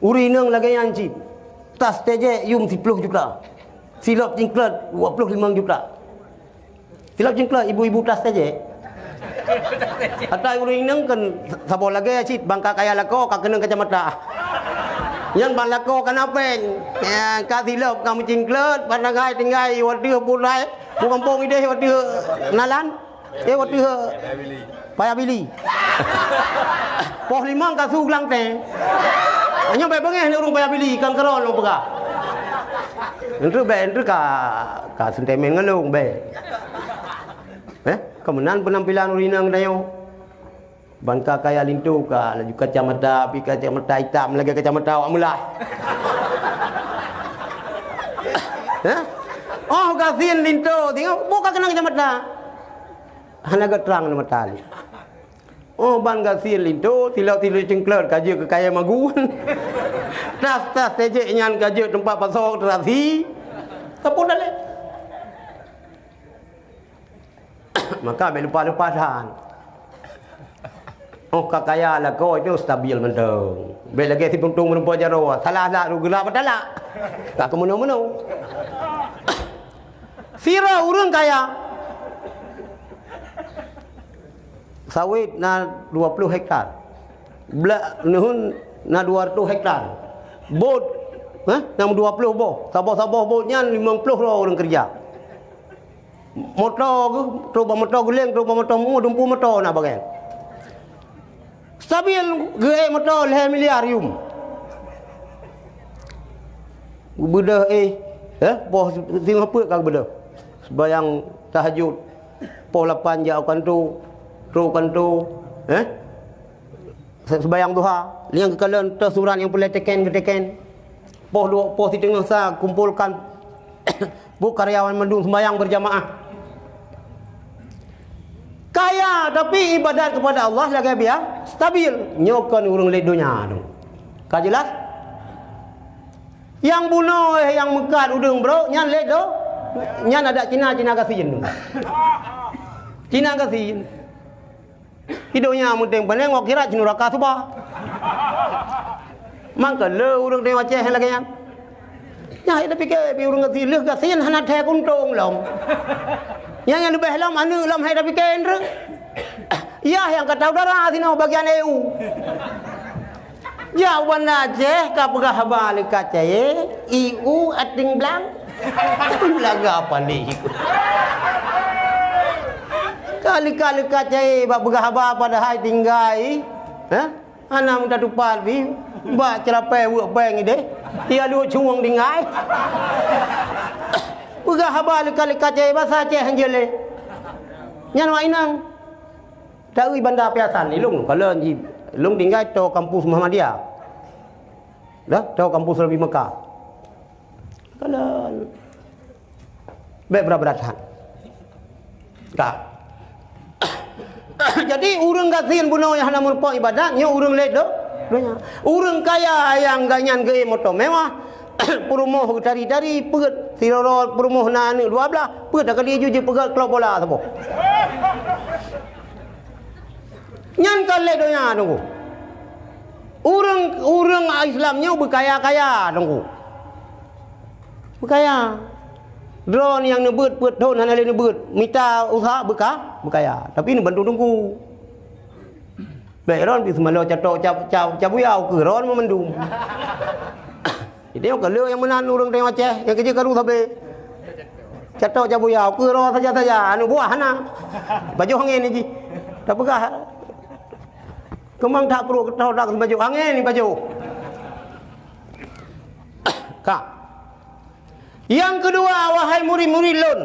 Urinang lagi yang cip. Tas teje yum 10 juta. Silap cingklat 25 juta. Silap cingklat ibu-ibu tas teje. Atai urinang kan sabo lagi cip bangka kaya lako ka kena kacamata. Yang balako kan apeng. Ya ka silap kamu cingklat pandangai tinggai wadah pulai. Ku kampung ide wadah nalan. Wadah payah bili. Poh limang ka su lang teh. Hanya baik bengeh ni urung payah bili kan keron lo pegah. Entru ka sentemen ngelung be. Kemenan penampilan urinang dayo. Bangka kaya lintu ka laju kacamata pi kacamata hitam lagi kacamata awak mulah. Oh kasihan lintu tengok buka kena kacamata. Hanaga terang nama tali. Oh ban kasihan lintu tilau-tilau cengklat kaje ke kaya magun. Tas-tas tejek nyan kaje tempat pasok terasi. Kapun dale. Maka be lupa-lupa dah. Oh kakaya lah kau itu stabil mendeng. Be lagi si puntung menumpa jaro. Salah dak ru gelap dak. Tak kemono-mono. Sira urang kaya. Sawit na 20 hektar. Blak nuhun na 200 hektar. Bot na 20 boh. Sabah-sabah botnya 50 orang kerja. Motor ke, coba motor geleng, coba motor mu, dumpu motor nak bagai. Stabil ge motor 2 miliar yum. Bedah poh tengok apa kau bedah. Sembayang tahajud. Poh 8 jauh kan tu sembayang duha. Liang kekalan tersuran yang boleh teken. Poh di tengah sa kumpulkan bu karyawan mendung sembayang berjamaah. Kaya tapi ibadat kepada Allah lagi biar stabil. Nyokan urang ledonya tu. Ka jelas? Yang bunuh yang mekat udang bro, nyan ledo. Nyan ada Cina kasihin tu. Cina kasihin. Hidupnya penting penengok kira neraka subah. Mangka le urang dewa ceh lagi yang. Ya ida fikir bi urang kasihin kasihin hana the kuntung lom. Yang lebih lam anu lam hai tapi kendra. Ya yang kata udara sini bagian EU. Jawaban aja ka pegah balik kaca EU ating blang. Laga apa ni? Kali-kali kaca bak pegah pada hai tinggai. Ana minta tupat bi. Ba cerapai buat bank ide. Dia lu cuang tinggai. Pegah habal kali kaca bahasa Aceh hanjele. Nyan wa inang. Dari bandar Piasan ni lung kalau ji lung tinggal to kampus Muhammadiyah. Dah to kampus Rabi Mekah. Kalau berapa datang. Tak. Jadi urang kasihan bunuh yang hana mulpa ibadat nya urang ledo. Urang kaya yang ganyan ge motor mewah. Perumuh dari perut tiroro perumuh na ni 12 perut dah kali je pegat kelop bola sabo. Nyan kale donya tunggu. Urang Islamnya berkaya-kaya tunggu. Berkaya. Drone yang nebut put don hana le nebut mita usaha berkaya. Tapi ni bantu tunggu. Baikron pi semalo catok cabuyau ke ron memendum. Dia kalau yang menan urang tengok Aceh yang kerja karu sabe. Catok cabuyau ke ron saja anu buah hana. Baju angin ni ji. Tak pegah. Kemang tak perlu ketau dak baju angin ni baju. Kak. Yang kedua wahai murid-murid lun,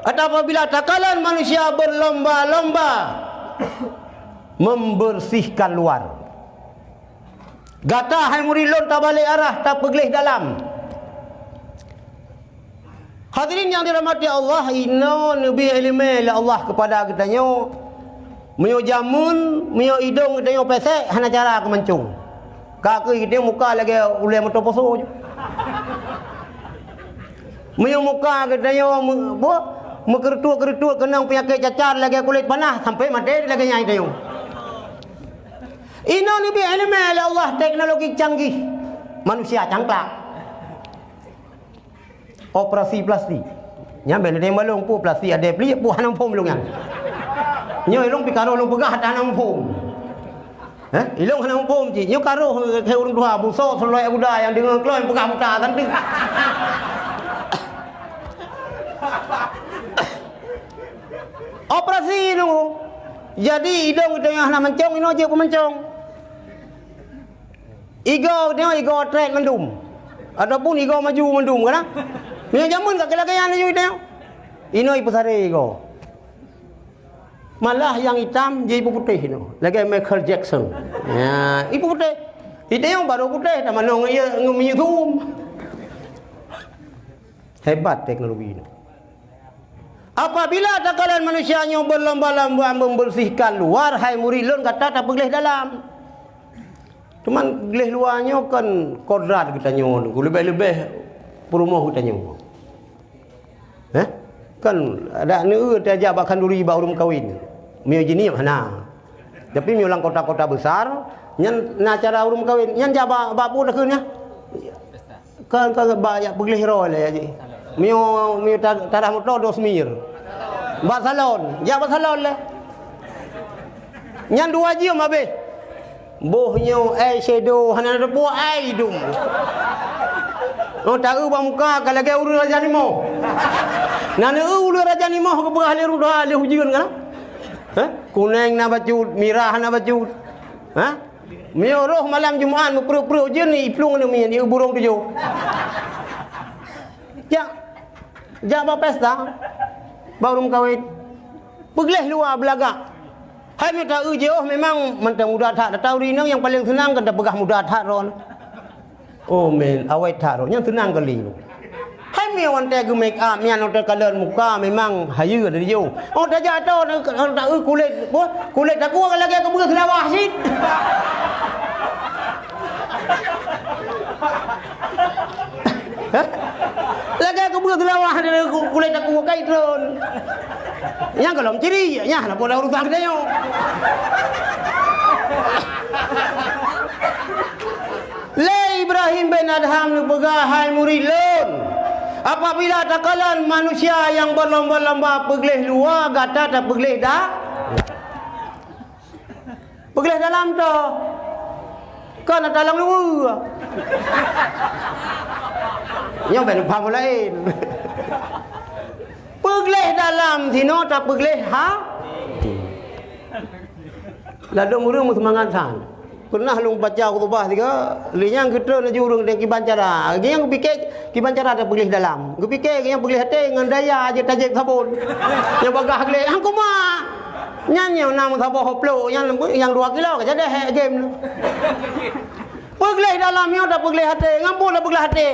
apabila takalan manusia berlomba-lomba membersihkan luar. Gata hai murid lun tak balik arah tak pergelih dalam. Hadirin yang dirahmati Allah, inna nabi ilmi la Allah kepada kita nyo Mio jamun, mio hidung kita yang pesek, hana cara kemencung. Kaki kita muka lagi ulai motor poso je. Mio muka kita yang mekertua-kertua kenang penyakit cacar lagi kulit panah sampai mati lagi nyai dia. Ini ni bi ilmu Allah teknologi canggih. manusia cangklak. Operasi plastik. Nya ben de malung pu plastik ade pli pu hanam phom long yang. Nhoi long pi karo long pegah hanam phom. Ilong hanam phom ji nyo karo ke urang dua buso seloi buda yang dengan kloy pegah buta tan tu. Operasi tu. Jadi hidung kita yang nak mencong ino je pemencong. Igo tengok igo trend mendum. Ataupun igo maju mendum kan? Ni jamun kat kelakaian ni tengok. Ino ipu sare igo. Malah yang hitam jadi ipu putih ino. Lagi Michael Jackson. Ya, ipu putih. Itu yang baru putih dah manong ia ngumiyum. Hebat teknologi ini. Apabila takalan manusianya berlomba-lomba membersihkan luar, hai murid lun kata tak boleh dalam. Cuman gelih luarnya kan kodrat kita nyon, lebih-lebih perumah kita nyon. Kan ada neu dia bahkan duri baru kawin. Mio jenis mana? Tapi mio lang kota-kota besar, nyan na cara urum kawin, nyan jaba bapu dah keunnya. Kan banyak boleh roh lah je. Mio tarah motor dos mir. Ba salon, ja ba salon lah. Nyan dua je mabe. Bohnyo eyeshadow hana depo ai dum. Oh tahu ba muka kalau ke uru raja nimo. Nana uru raja nimo ke berah le rudah le hujian kan? Kuning na bacut, merah na bacut. Mio roh malam Jumaat mepru-pru je ni iplung ni mi burung tujuh. Ja ba pesta. Baru kawin. Pergelih luar belagak. Hai minta je memang mentang muda tak tahu rinang yang paling senang kan dah pegah muda tak ron. Oh men awet tak ron yang senang kali lu. Hai mi wan teh make up mian teh color muka memang hayu dari jauh. Oh dah jatuh tak kulit tak kuat lagi ke belah selawah sit. Lagi aku belah selawah dia kulit tak kuat kai tron. Yang kalau ciri nya nak bola urusan kita yo. Le Ibrahim bin Adham nu begahai murid lun. Apabila takalan manusia yang berlomba-lomba pergelih luar gata tak pergelih dah. Pergelih dalam tu. Kan nak dalam luar. Yang ben paham lain. Pergelih dalam sino tak pergelih Ladang urang semangatan. Pernah lu baca khutbah tiga, liang kita nak jurung dengan kibancara. Yang fikir kibancara tak pergelih dalam. Gu fikir yang pergelih hati dengan daya aje tajik sabun. Yang bagah gelih hangku mah. Nyanyi nama sabun hoplo yang 2 kilo ke jadi game lu. Pergelih dalamnya tak pergelih hati, ngampun tak pergelih hati.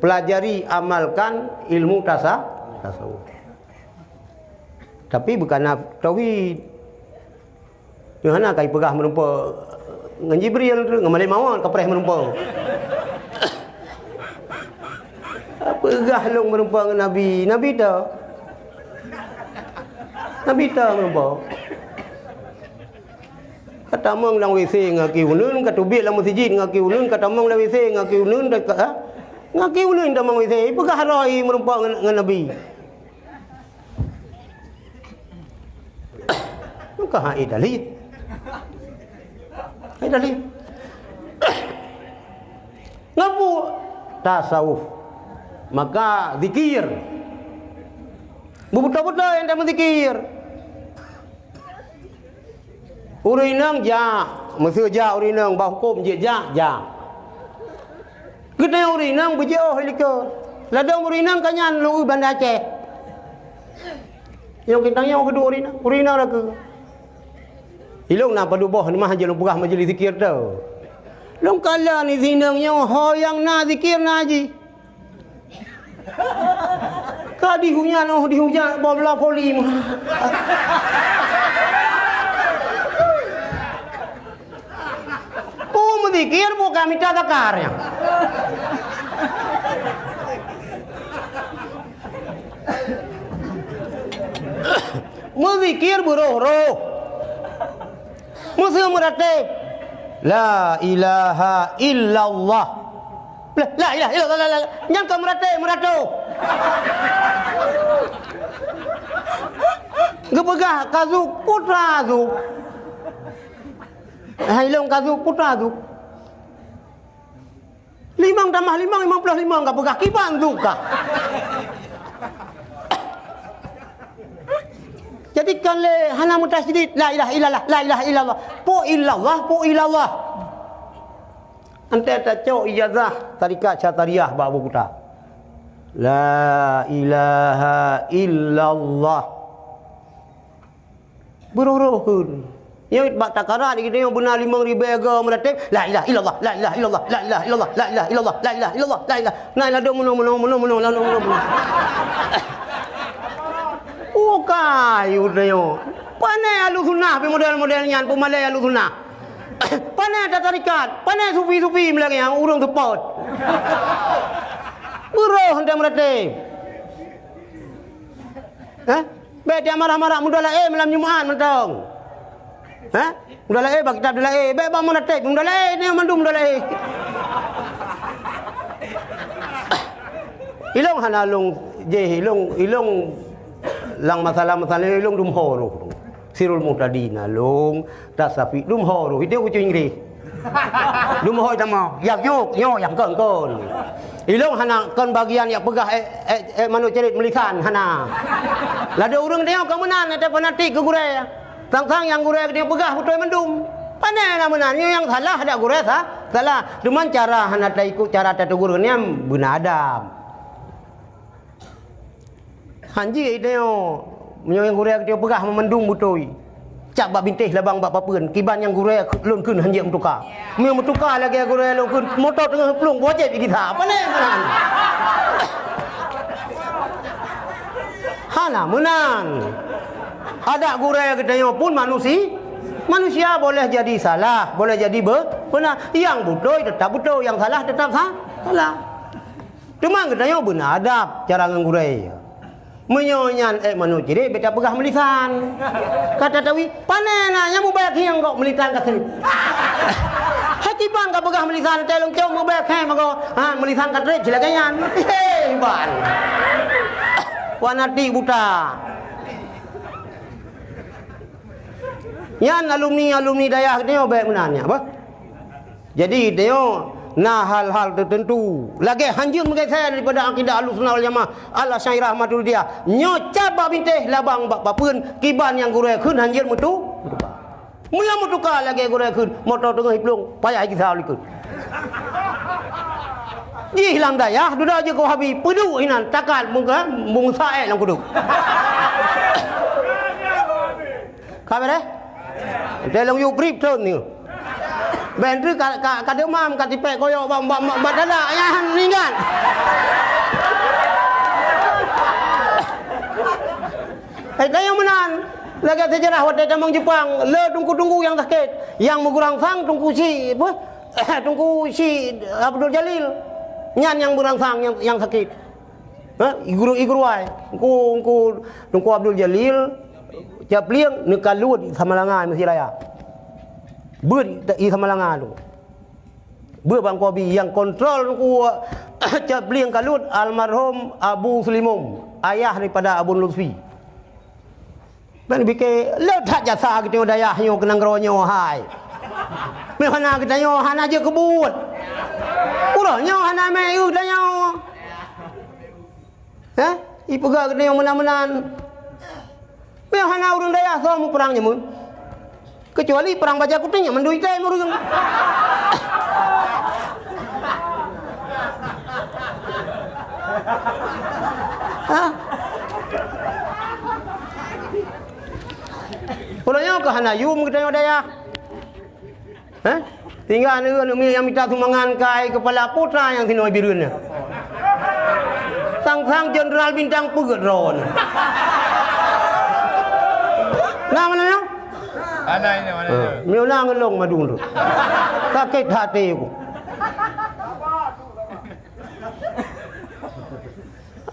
Pelajari, amalkan ilmu tasawuf. Tapi bukan tauhid. Yang mana kai pegah menumpa dengan Jibril tu, dengan Malik Mawar kepreh menumpa. Pegah long menumpa dengan Nabi. Nabi ta menumpa. Kata mong lang WC ngaki unun, kata ubit lang masjid ngaki unun, kata mong lang WC ngaki unun dekat ngaki ulun dah mangwi saya pegah roi merupa dengan Nabi. Maka hai dalil. Hai dalil. Ngapu tasawuf. Maka zikir. Betul-betul yang dah zikir. Urinang ja, mesti ja urinang bah hukum je ja. Kita urinang berjauh helikopter. Ladang urinang kanyan lu Banda Aceh. Yang kita yang kedua urinang dah ke. Hilong nak padu boh ni mah je lu pegah majlis zikir tu. Long kala ni zinangnya ho yang na zikir na haji. Ka dihujan bom la poli mah. Zikir bukan minta zakarnya. Muzikir beroh-roh. Musuh meratib. La ilaha illallah. La ilaha illallah. Nyang ka merata. Gepegah kazuk putra zuk. Hailong kazuk putra zuk. 5 tambah 5 55 ka pegah kiban zuk ka. Jadikan le hana mutasyidid la ilaha illallah po illallah ante ta cok ijazah tarikat syatariah ba abu kuta la ilaha illallah beruruhun yang bak takara di kita yang benar 5,000 ega meratib la ilaha illallah la ilaha illallah Ukai udayo. Panai alu sunnah pe model-modelnya pu malai alu sunnah. Panai tarikat, panai sufi-sufi melagi yang urang tepot. Buruh hendak meratib. Be dia marah-marah mudala malam Jumaat mentong. Mudala bagi kitab mudala be ba meratib mudala ni mandum mudala Ilong hanalung je ilong lang masalah ilong dumho ro sirul mutadina long tasafi dumho ro video ku Inggris dumho tama yak nyok yang kon ilong hana kon bagian yang pegah manu cerit melisan hana lada urang dia kemenan ada fanatik ke gure tang yang gure dia pegah betul mendum pandai lah menan yang salah ada gure salah cuman cara hana ta ikut cara ta tegur ni benadam Hanji ideo yang gureh dia pegah memendung butoi. Cak bak bintih labang bak papeun, kiban yang gureh lun keun hanji mutukar. Meu mutukar lagi gureh lun keun motor tengah pelung bocet di kita. Apa ni menang? Hana menang. Ada gureh gedenya pun manusia boleh jadi salah, boleh jadi benar. Yang butoi tetap butoi, yang salah tetap salah. Cuma gedenya benar adab cara ngureh. Menyonyan manu ciri beta pegah melisan kata tawi panena nya mu bayak hiang kok melisan ka sini hakibang ka pegah melisan telung ceu mu bayak he mago melisan ka tre jilagayan ban wanati buta yan alumni dayah dia bayak menanya apa jadi dia nah hal-hal tertentu lagi hanjung menggeser daripada akidah Ahlussunnah wal Jamaah Al-Asy'ari rahmatul dia nyocap bak bintih labang bak papeun kiban yang gureh keun hanjir mutu mula mutuka lagi gureh keun motor tengah hiplung payah kita likut di hilang dayah duda je kau habis pedu hinan takat muka mungsa lang kudu kabar dalam yu prip ton ni Bentri ka demam ka tipek koyo mbak dada ya ningan. Yang menan lagi sejarah waktu zaman Jepang le tunggu yang sakit yang mengurangsang tunggu si Abdul Jalil nyan yang mengurangsang yang sakit. Iguru ai tunggu Abdul Jalil tiap liang nekalut sama langan mesti raya. Ber i Samalangan tu. Ber Bang Kobi yang kontrol ku Cabliang Kalut almarhum Abu Sulimum, ayah daripada Abu Lutfi. Dan bikin le tak jasa kita dayah nyo kenang ronyo hai. Me hana kita nyo hana je kebut. Ulah nyo hana me yu danyo. I pegah kita nyo menan-menan. Me hana urang dayah so mu perang nyamun. Kecuali perang baja kutingnya menduitai murung. Pulangnya ke Hanayum kita yang daya. Tinggal ni yang minta sumbangan kai kepala putra yang sinoi birunnya. Sang jenderal bintang pegedron. Nah mana? Mana ini? Miulang ngelong madung tu. Sakit hati aku.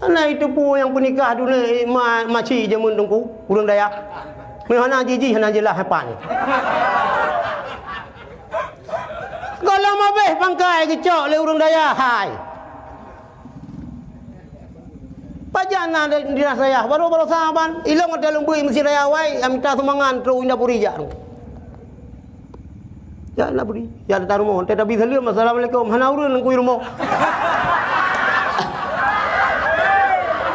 Anak itu pun yang penikah dulu maci jamun tungku urang Dayak. Miuhana jiji hana jelah hepan. Kalau mabeh pangkai kecok le urang daya hai. Pajana di saya baru sahaban ilong ada lumbui mesti raya wai amita sumangan tru indah puri ja. Ya nak puri. Ya taruh mohon tetapi salam assalamualaikum hana urun ku rumo.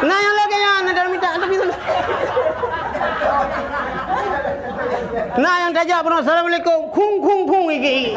Nah yang lagi ya ada minta tapi nah yang tajak pernah assalamualaikum kung iki.